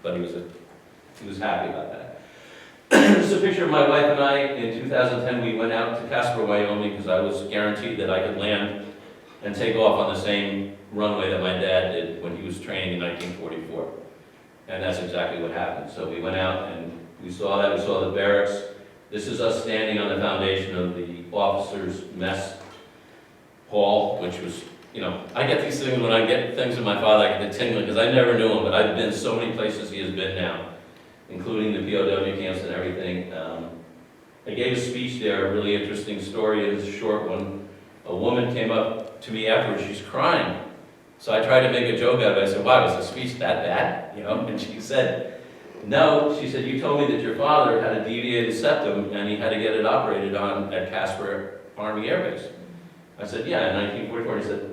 C: But he was happy about that. This is a picture of my wife and I. In 2010, we went out to Casper, Wyoming, because I was guaranteed that I could land and take off on the same runway that my dad did when he was training in 1944. And that's exactly what happened. So we went out and we saw that. We saw the barracks. This is us standing on the foundation of the officers' mess hall, which was, I get these things when I get things from my father, I get the tingling, because I never knew him, but I've been so many places he has been now, including the POW camps and everything. I gave a speech there, a really interesting story. It was a short one. A woman came up to me afterwards, she's crying. So I tried to make a joke out of it. I said, wow, was the speech that bad? And she said, no. She said, you told me that your father had a deviated septum and he had to get it operated on at Casper Air Base. I said, yeah, in 1944.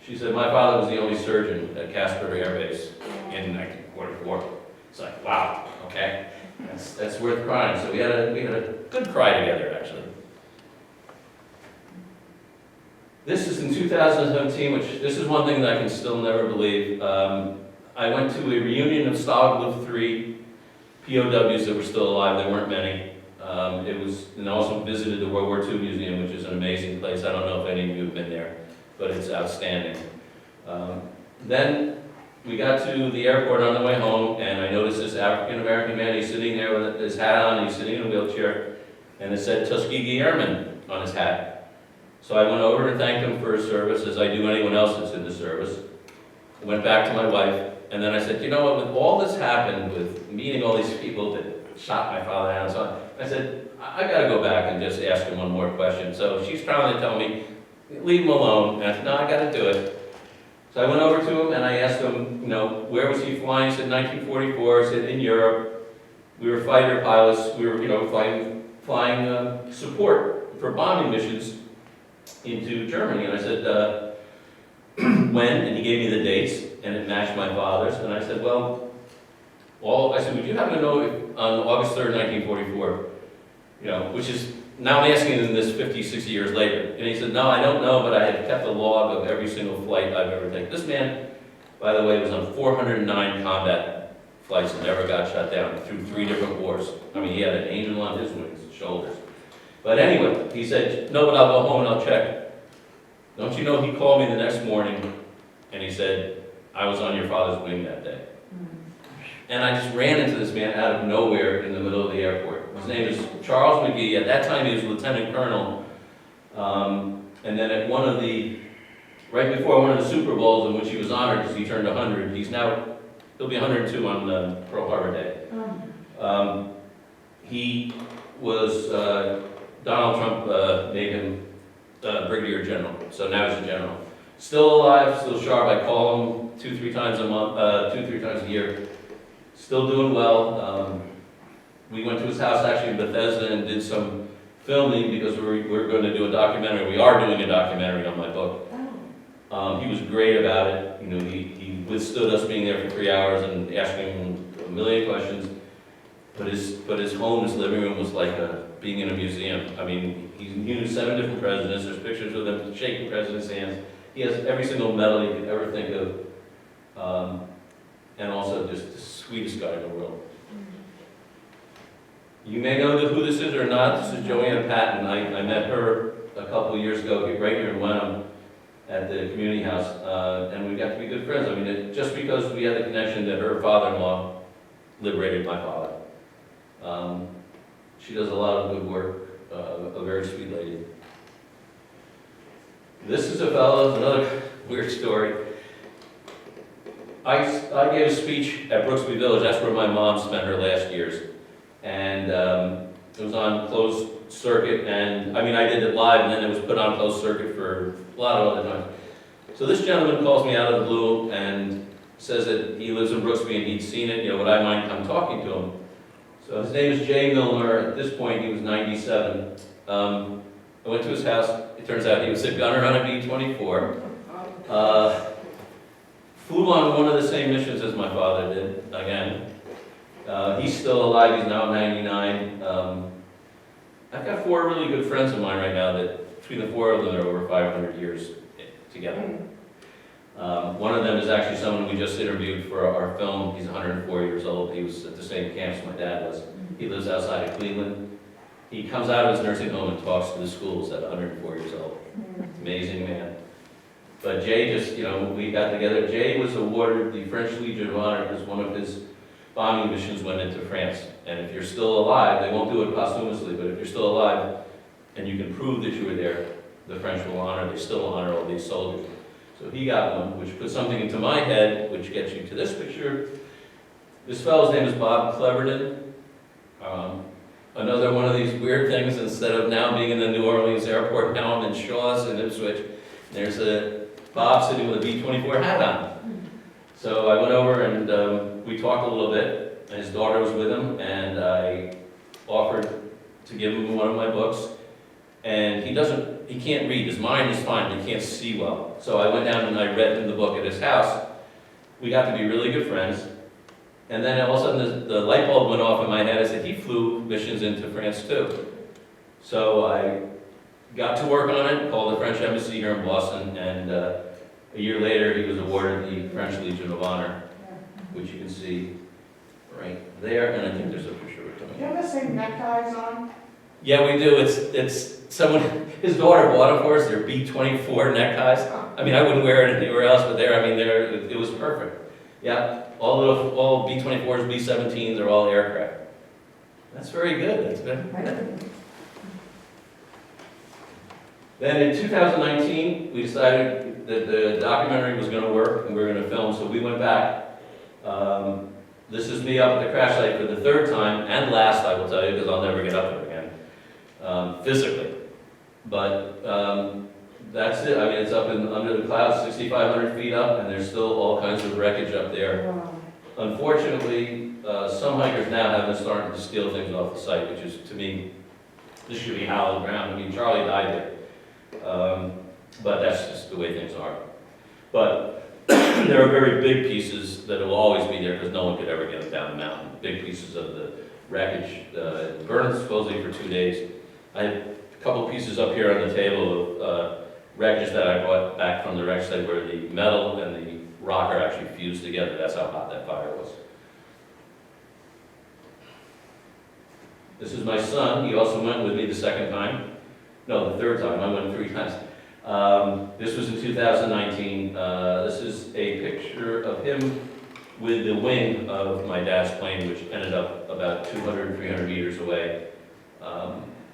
C: She said, my father was the only surgeon at Casper Air Base in 1944. It's like, wow, okay, that's worth crying. So we had a good cry together, actually. This is in 2017, which this is one thing that I can still never believe. I went to a reunion of Stalag 3 POWs that were still alive. There weren't many. And also visited the World War II Museum, which is an amazing place. I don't know if any of you have been there, but it's outstanding. Then we got to the airport on the way home, and I noticed this African-American man. He's sitting there with his hat on, and he's sitting in a wheelchair, and it said Tuskegee Airman on his hat. So I went over and thanked him for his service, as I do anyone else that's in the service. I went back to my wife, and then I said, you know what, with all this happened, with meeting all these people that shot my father down and so on, I said, I gotta go back and just ask him one more question. So she's trying to tell me, leave him alone. And I said, no, I gotta do it. So I went over to him and I asked him, where was he flying? He said 1944. I said, in Europe. We were fighter pilots. We were, flying support for bombing missions into Germany. And I said, when? And he gave me the dates, and it matched my father's. And I said, I said, would you happen to know if on August 3rd, 1944, which is, now I'm asking him this 50, 60 years later. And he said, no, I don't know, but I had kept a log of every single flight I've ever taken. This man, by the way, was on 409 combat flights and never got shot down through 3 different wars. I mean, he had an angel on his wings, shoulders. But anyway, he said, no, but I'll go home and I'll check. Don't you know, he called me the next morning and he said, I was on your father's wing that day. And I just ran into this man out of nowhere in the middle of the airport. His name is Charles McGee. At that time, he was lieutenant colonel. And then at right before one of the Super Bowls in which he was honored because he turned 100, he'll be 102 on Pearl Harbor Day. He was, Donald Trump made him brigadier general, so now he's a general. Still alive, still sharp. I call him 2-3 times a month, 2-3 times a year. Still doing well. We went to his house actually in Bethesda and did some filming because we're going to do a documentary. We are doing a documentary on my book. He was great about it. He withstood us being there for 3 hours and asking a million questions. But his home, his living room was like being in a museum. I mean, he knew 7 different presidents. There's pictures of them shaking presidents' hands. He has every single medal you could ever think of. And also just the sweetest guy in the world. You may know who this is or not. This is Joanne Patton. I met her a couple of years ago right here in Wenham at the community house, and we got to be good friends. I mean, just because we had the connection that her father-in-law liberated my father. She does a lot of good work, a very sweet lady. This is a fellow, another weird story. I gave a speech at Brooksby Village, that's where my mom spent her last years. And it was on closed circuit, and I mean, I did it live, and then it was put on closed circuit for a lot of other times. So this gentleman calls me out of the blue and says that he lives in Brooksby and he'd seen it, would I mind come talking to him? So his name is Jay Milner. At this point, he was 97. I went to his house. It turns out he was a gunner on a B24. Flew on one of the same missions as my father did, again. He's still alive, he's now 99. I've got 4 really good friends of mine right now that, between the 4 of them, are over 500 years together. One of them is actually someone we just interviewed for our film. He's 104 years old. He was at the same camps my dad was. He lives outside of Cleveland. He comes out of his nursing home and talks to the schools at 104 years old. Amazing man. But Jay just, we got together. Jay was awarded the French Legion of Honor because one of his bombing missions went into France. And if you're still alive, they won't do it posthumously, but if you're still alive and you can prove that you were there, the French will honor, they still honor all these soldiers. So he got one, which put something into my head, which gets you to this picture. This fellow's name is Bob Cleverden. Another one of these weird things, instead of now being in the New Orleans airport, now I'm in Shaw's in Ipswich. There's a Bob sitting with a B24 hat on. So I went over and we talked a little bit. His daughter was with him, and I offered to give him one of my books. And he can't read. His mind is fine, but he can't see well. So I went down and I read him the book at his house. We got to be really good friends. And then all of a sudden the light bulb went off in my head. I said, he flew missions into France too. So I got to work on it, called the French Embassy here in Boston, and a year later he was awarded the French Legion of Honor, which you can see right there, and I think there's a picture of him.
D: Do you have the same neckties on?
C: Yeah, we do. It's someone, his daughter bought them for us. They're B24 neckties. I mean, I wouldn't wear it anywhere else, but it was perfect. Yeah, all B24s, B17s, they're all aircraft. That's very good. That's good. Then in 2019, we decided that the documentary was going to work and we were going to film, so we went back. This is me up at the crash site for the 3rd time, and last, I will tell you, because I'll never get up there again, physically. But that's it. I mean, it's up under the clouds, 6,500 feet up, and there's still all kinds of wreckage up there.
D: Wow.
C: Unfortunately, some hikers now have been starting to steal things off the site, which is, to me, this should be hallowed ground. I mean, Charlie died there. But that's just the way things are. But there are very big pieces that will always be there because no one could ever get them down the mountain. Big pieces of the wreckage. Burned supposedly for 2 days. I have a couple pieces up here on the table of wreckage that I brought back from the wreck site where the metal and the rock are actually fused together. That's how hot that fire was. This is my son. He also went with me the 2nd time. No, the 3rd time. I went 3 times. This was in 2019. This is a picture of him with the wing of my dad's plane, which ended up about 200, 300 meters away.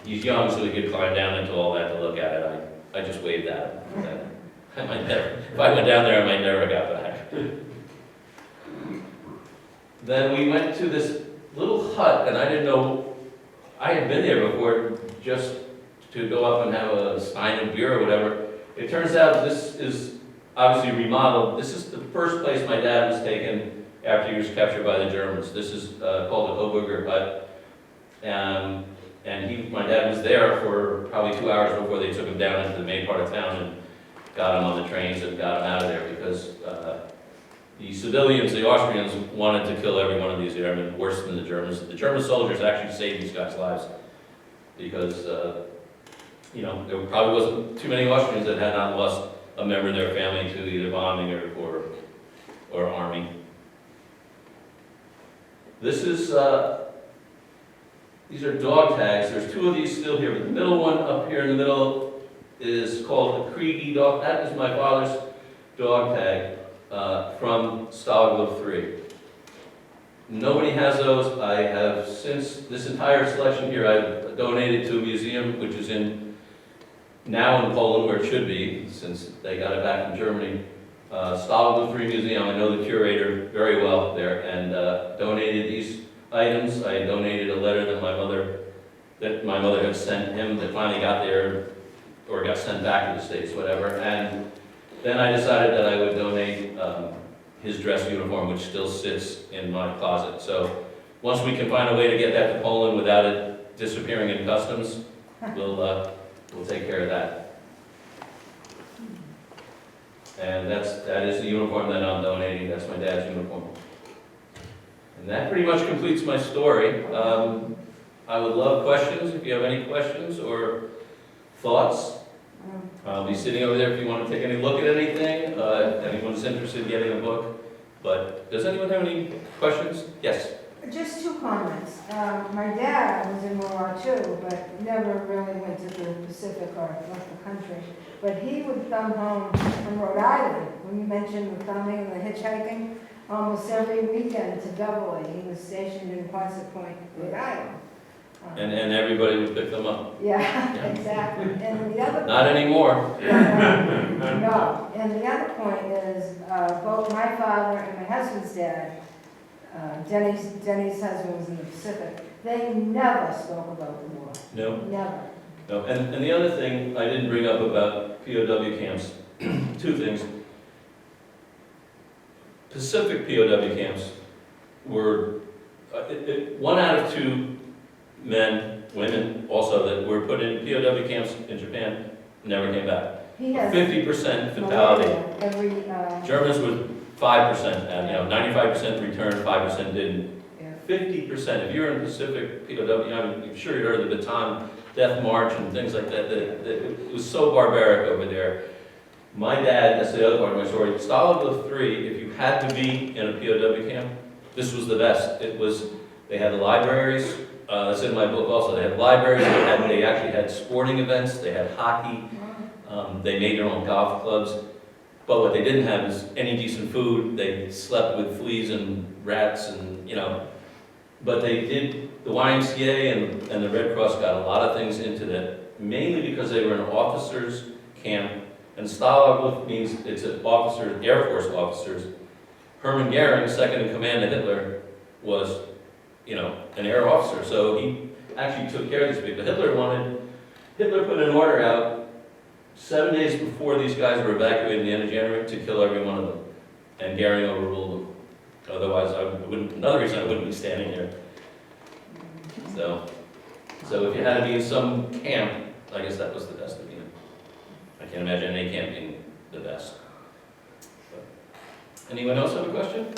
C: He's young, so he could climb down into all that to look at it. I just waved at him. I might never, if I went down there, I might never got back. Then we went to this little hut, and I didn't know, I had been there before, just to go up and have a stein of beer or whatever. It turns out this is obviously remodeled. This is the first place my dad was taken after he was captured by the Germans. This is called the Oberger hut. And my dad was there for probably 2 hours before they took him down into the main part of town and got him on the trains and got him out of there because the civilians, the Austrians, wanted to kill every one of these airmen worse than the Germans. The German soldiers actually saved these guys' lives because there probably wasn't too many Austrians that had not lost a member of their family to either bombing or army. This is, these are dog tags. There's 2 of these still here, but the middle one up here in the middle is called the Kriegi dog. That is my father's dog tag from Stalag 3. nobody has those. I have, since this entire selection here, I've donated to a museum, which is now in Poland, where it should be, since they got it back from Germany. Stalag Lutheran Museum, I know the curator very well there, and donated these items. I donated a letter that my mother had sent him that finally got there, or got sent back to the States, whatever. And then I decided that I would donate his dress uniform, which still sits in my closet. So once we can find a way to get that to Poland without it disappearing in customs, we'll take care of that. And that is the uniform that I'm donating. That's my dad's uniform. And that pretty much completes my story. I would love questions, if you have any questions or thoughts. I'll be sitting over there if you want to take any look at anything, if anyone's interested in getting a book. But does anyone have any questions? Yes?
E: Just two comments. My dad was in World War II, but never really went to the Pacific or left the country. But he would thumb home from Rhode Island. When you mentioned the thumbing and the hitchhiking, almost every weekend to Beverly. He was stationed in Quonset Point, Rhode Island.
C: And everybody would pick them up.
E: Yeah, exactly. And the other
C: Not anymore.
E: no. And the other point is, both my father and my husband's dad, Denny's husband was in the Pacific. They never spoke about the war.
C: No?
E: Never.
C: No. And the other thing I didn't bring up about POW camps, two things. Pacific POW camps were 1 out of 2 men, women also, that were put in POW camps in Japan never came back.
E: He has
C: 50% fatality.
E: every,
C: Germans were 5%, and 95% returned, 5% didn't.
E: yeah.
C: 50%. If you're in Pacific POW, I'm sure you heard of the Bataan Death March and things like that. It was so barbaric over there. My dad, that's the other part of my story. Stalag 3, if you had to be in a POW camp, this was the best. They had the libraries. That's in my book also. They had libraries. They actually had sporting events. They had hockey. They made their own golf clubs. But what they didn't have is any decent food. They slept with fleas and rats and, But they did, the YMCA and the Red Cross got a lot of things into that, mainly because they were an officers' camp. And Stalag means it's an officer, Air Force officers. Hermann Goering, second in command of Hitler, was, an air officer. So he actually took care of these people. Hitler put an order out 7 days before these guys were evacuated at the end of January to kill every one of them. And Goering overruled them. Otherwise, another reason I wouldn't be standing here. So if you had to be in some camp, I guess that was the best to be in. I can't imagine any camp being the best. But, anyone else have a question?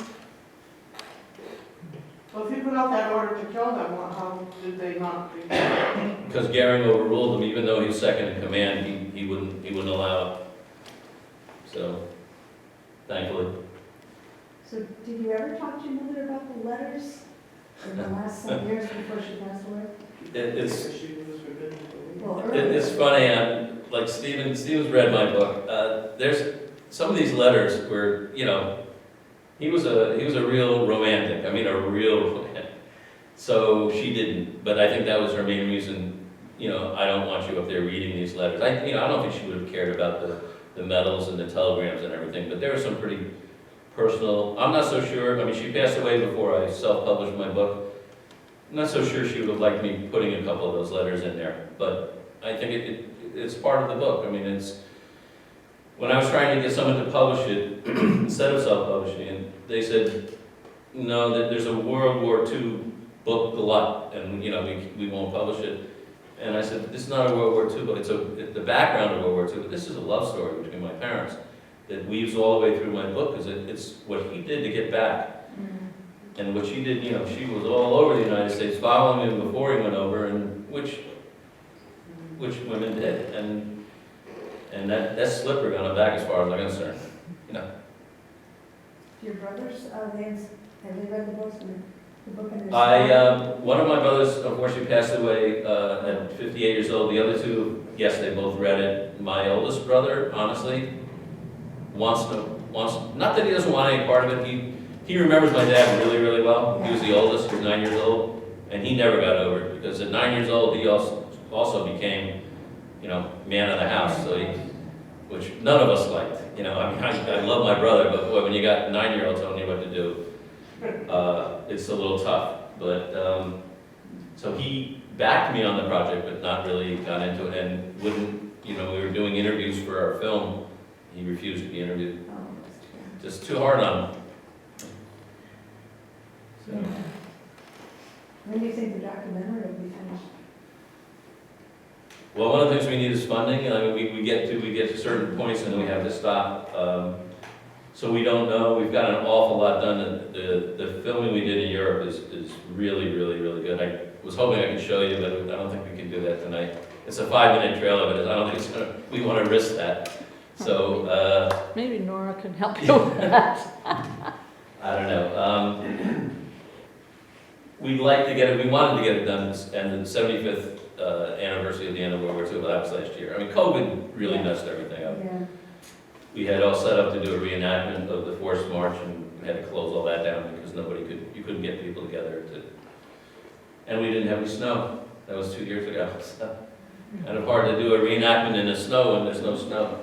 D: Well, if you put out that order to kill them, how did they not do that?
C: Because Goering overruled him, even though he was second in command, he wouldn't allow it. So, thankfully.
E: So did you ever talk to your mother about the letters in the last some years before she passed away?
C: It's funny, like Steven's read my book. There's some of these letters where, he was a real romantic. I mean, a real romantic. So she didn't, but I think that was her main reason. I don't want you up there reading these letters. I don't think she would have cared about the medals and the telegrams and everything, but there were some pretty personal. I'm not so sure. I mean, she passed away before I self-published my book. I'm not so sure she would have liked me putting a couple of those letters in there, but I think it's part of the book. I mean, it's when I was trying to get someone to publish it instead of self-publishing, and they said, no, there's a World War II book glut, and we won't publish it. And I said, this is not a World War II book. It's the background of World War II, but this is a love story between my parents that weaves all the way through my book, because it's what he did to get back. And what she did, she was all over the United States, following him before he went over, and which women did. And that slip her on the back as far as I'm concerned.
E: Your brothers, have they read the books and the book and their
C: One of my brothers unfortunately passed away at 58 years old. The other two, yes, they both read it. My oldest brother, honestly, wants not that he doesn't want any part of it. he remembers my dad really, really well. He was the oldest, he was 9 years old, and he never got over it, because at 9 years old, he also became, you know, man of the house, so which none of us liked. You know, I mean, I love my brother, but boy, when you got 9-year-olds telling you what to do, it's a little tough. But, so he backed me on the project, but not really got into it, and wouldn't, you know, we were doing interviews for our film, he refused to be interviewed. Just too hard on him. So.
E: When do you think the documentary will be finished?
C: Well, one of the things we need is funding. I mean, we get to certain points and then we have to stop. So we don't know. We've got an awful lot done. The filming we did in Europe is really, really, really good. I was hoping I could show you, but I don't think we can do that tonight. It's a 5-minute trailer, but I don't think it's gonna, we want to risk that. So
F: Maybe Nora can help you with that.
C: I don't know. We'd like to get it. We wanted to get it done, and the 75th anniversary of the end of World War II. But that was last year. I mean, COVID really messed everything up.
E: Yeah.
C: We had all set up to do a reenactment of the forced march, and we had to close all that down because you couldn't get people together and we didn't have any snow. That was 2 years ago. So kind of hard to do a reenactment in the snow when there's no snow.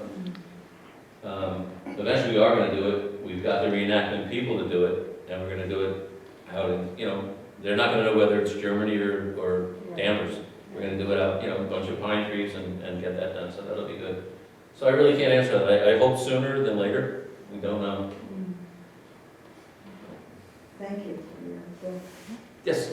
C: Eventually we are going to do it. We've got the reenactment people to do it, and we're going to do it out in, you know, they're not going to know whether it's Germany or Danvers. We're going to do it out, you know, a bunch of pine trees and get that done, so that'll be good. So I really can't answer that. I hope sooner than later. We don't know.
E: Thank you.
C: Yes?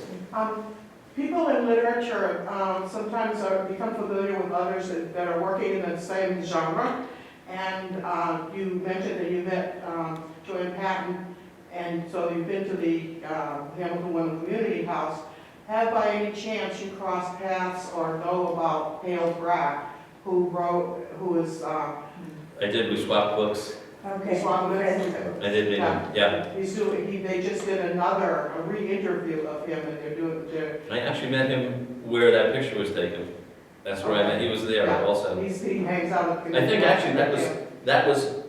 D: People in literature sometimes become familiar with others that are working in the same genre. And you mentioned that you met Joanne Patton, and so you've been to the Hamilton Women Community House. Have by any chance you crossed paths or know about Hale Brack, who is...
C: I did. We swapped books.
E: Okay.
C: I did meet him. Yeah.
D: They just did a re-interview of him, and they're doing...
C: I actually met him where that picture was taken. That's where I met. He was there also.
D: He hangs out at the...
C: I think actually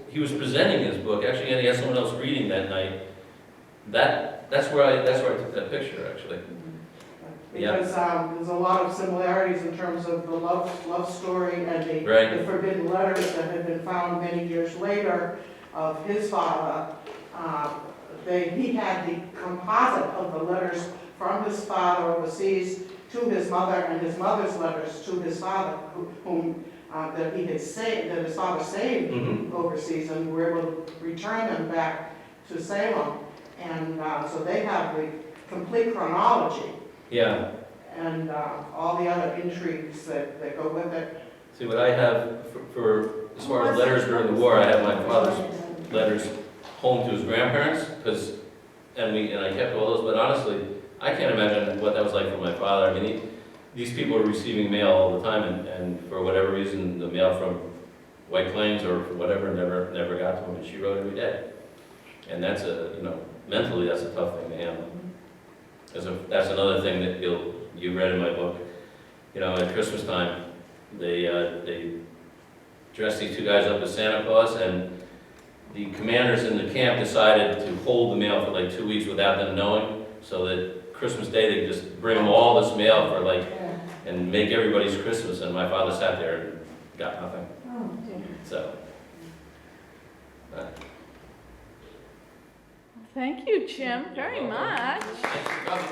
C: he was presenting his book. Actually, and he had someone else reading that night. That's where I took that picture, actually.
D: Because there's a lot of similarities in terms of the love story and the forbidden letters that have been found many years later of his father. He had the composite of the letters from his father overseas to his mother, and his mother's letters to his father, that his father saved overseas, and were able to return them back to Salem. And so they have the complete chronology.
C: Yeah.
D: And all the other intrigues that go with it.
C: See, what I have for as far as letters during the war, I have my father's letters home to his grandparents, and I kept all those. But honestly, I can't imagine what that was like for my father. I mean, these people are receiving mail all the time, and for whatever reason, the mail from White Plains or for whatever never got to him, and she wrote every day. And that's mentally that's a tough thing to handle. That's another thing that you read in my book. You know, at Christmas time, they dressed these two guys up as Santa Claus, and the commanders in the camp decided to hold the mail for like 2 weeks without them knowing, so that Christmas Day they just bring them all this mail for and make everybody's Christmas. And my father sat there and got nothing.
E: Oh, dear.
C: So.
F: Thank you, Jim, very much.
C: Thanks for coming.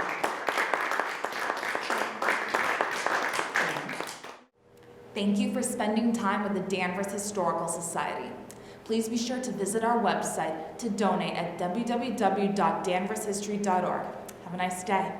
A: Thank you for spending time with the Danvers Historical Society. Please be sure to visit our website to donate at www.danvershistory.org. Have a nice day.